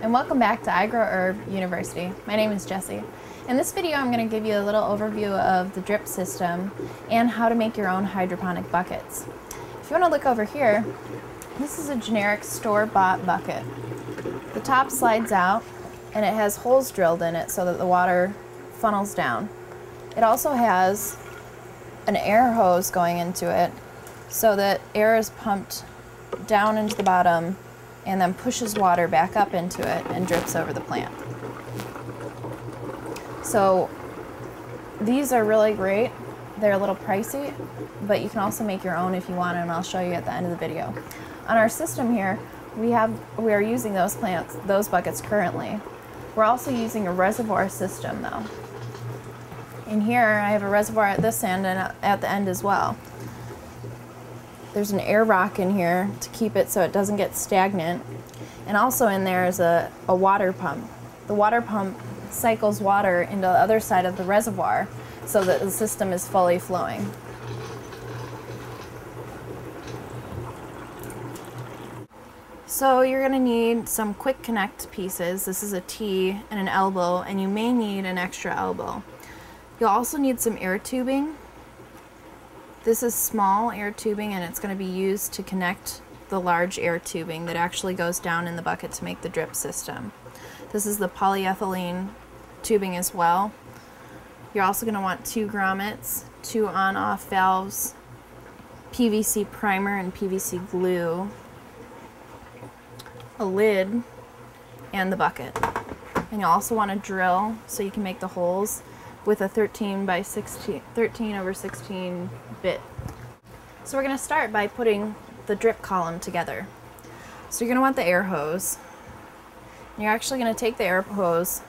and welcome back to iGrowHerb University. My name is Jessie. In this video I'm going to give you a little overview of the drip system and how to make your own hydroponic buckets. If you want to look over here, this is a generic store-bought bucket. The top slides out and it has holes drilled in it so that the water funnels down. It also has an air hose going into it so that air is pumped down into the bottom and then pushes water back up into it and drips over the plant. So these are really great. They're a little pricey, but you can also make your own if you want, and I'll show you at the end of the video. On our system here, we are using those buckets currently. We're also using a reservoir system though. In here, I have a reservoir at this end and at the end as well. There's an air rock in here to keep it so it doesn't get stagnant. And also in there is a water pump. The water pump cycles water into the other side of the reservoir so that the system is fully flowing. So you're going to need some quick connect pieces. This is a T and an elbow, and you may need an extra elbow. You'll also need some air tubing. This is small air tubing, and it's going to be used to connect the large air tubing that actually goes down in the bucket to make the drip system. This is the polyethylene tubing as well. You're also going to want 2 grommets, 2 on-off valves, PVC primer and PVC glue, a lid, and the bucket. And you'll also want a drill so you can make the holes with a 13 over 16 bit. So we're going to start by putting the drip column together. So you're going to want the air hose. You're actually going to take the air hose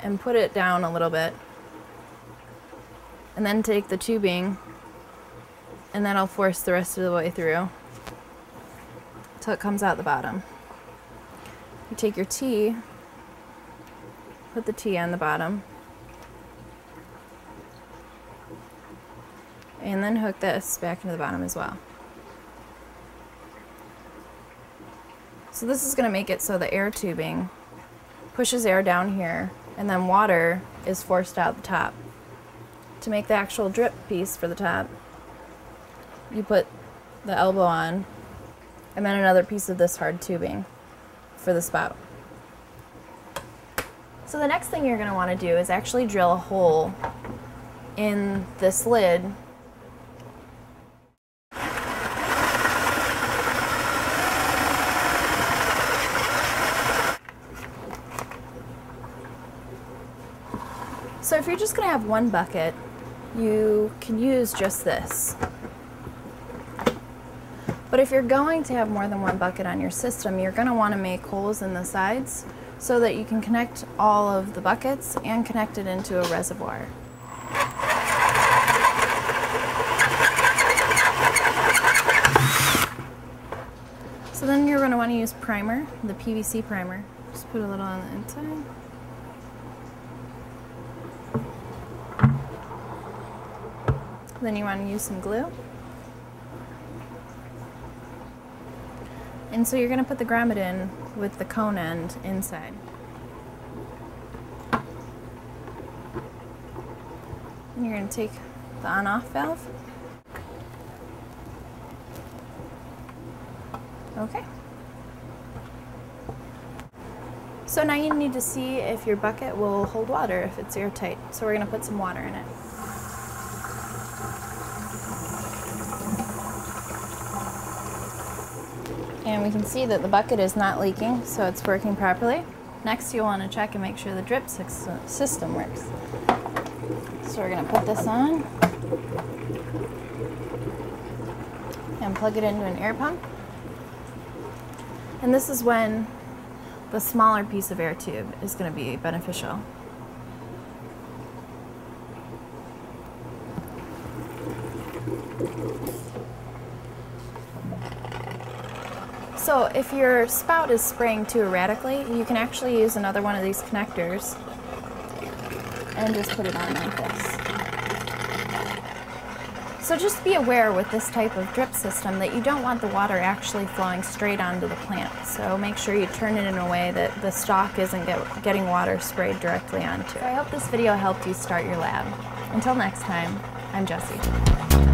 and put it down a little bit, and then take the tubing, and that'll force the rest of the way through until it comes out the bottom. You take your T, put the T on the bottom, and then hook this back into the bottom as well. So this is going to make it so the air tubing pushes air down here, and then water is forced out the top. To make the actual drip piece for the top, you put the elbow on, and then another piece of this hard tubing for the spout. So the next thing you're going to want to do is actually drill a hole in this lid . So if you're just going to have one bucket, you can use just this. But if you're going to have more than one bucket on your system, you're going to want to make holes in the sides so that you can connect all of the buckets and connect it into a reservoir. So then you're going to want to use primer, the PVC primer. Just put a little on the inside. Then you want to use some glue. And so you're going to put the grommet in with the cone end inside. And you're going to take the on-off valve. Okay. So now you need to see if your bucket will hold water, if it's airtight. So we're going to put some water in it. And we can see that the bucket is not leaking, so it's working properly. Next, you'll want to check and make sure the drip system works. So we're going to put this on and plug it into an air pump. And this is when the smaller piece of air tube is going to be beneficial. So if your spout is spraying too erratically, you can actually use another one of these connectors and just put it on like this. So just be aware with this type of drip system that you don't want the water actually flowing straight onto the plant. So make sure you turn it in a way that the stalk isn't getting water sprayed directly onto it. So I hope this video helped you start your lab. Until next time, I'm Jessi.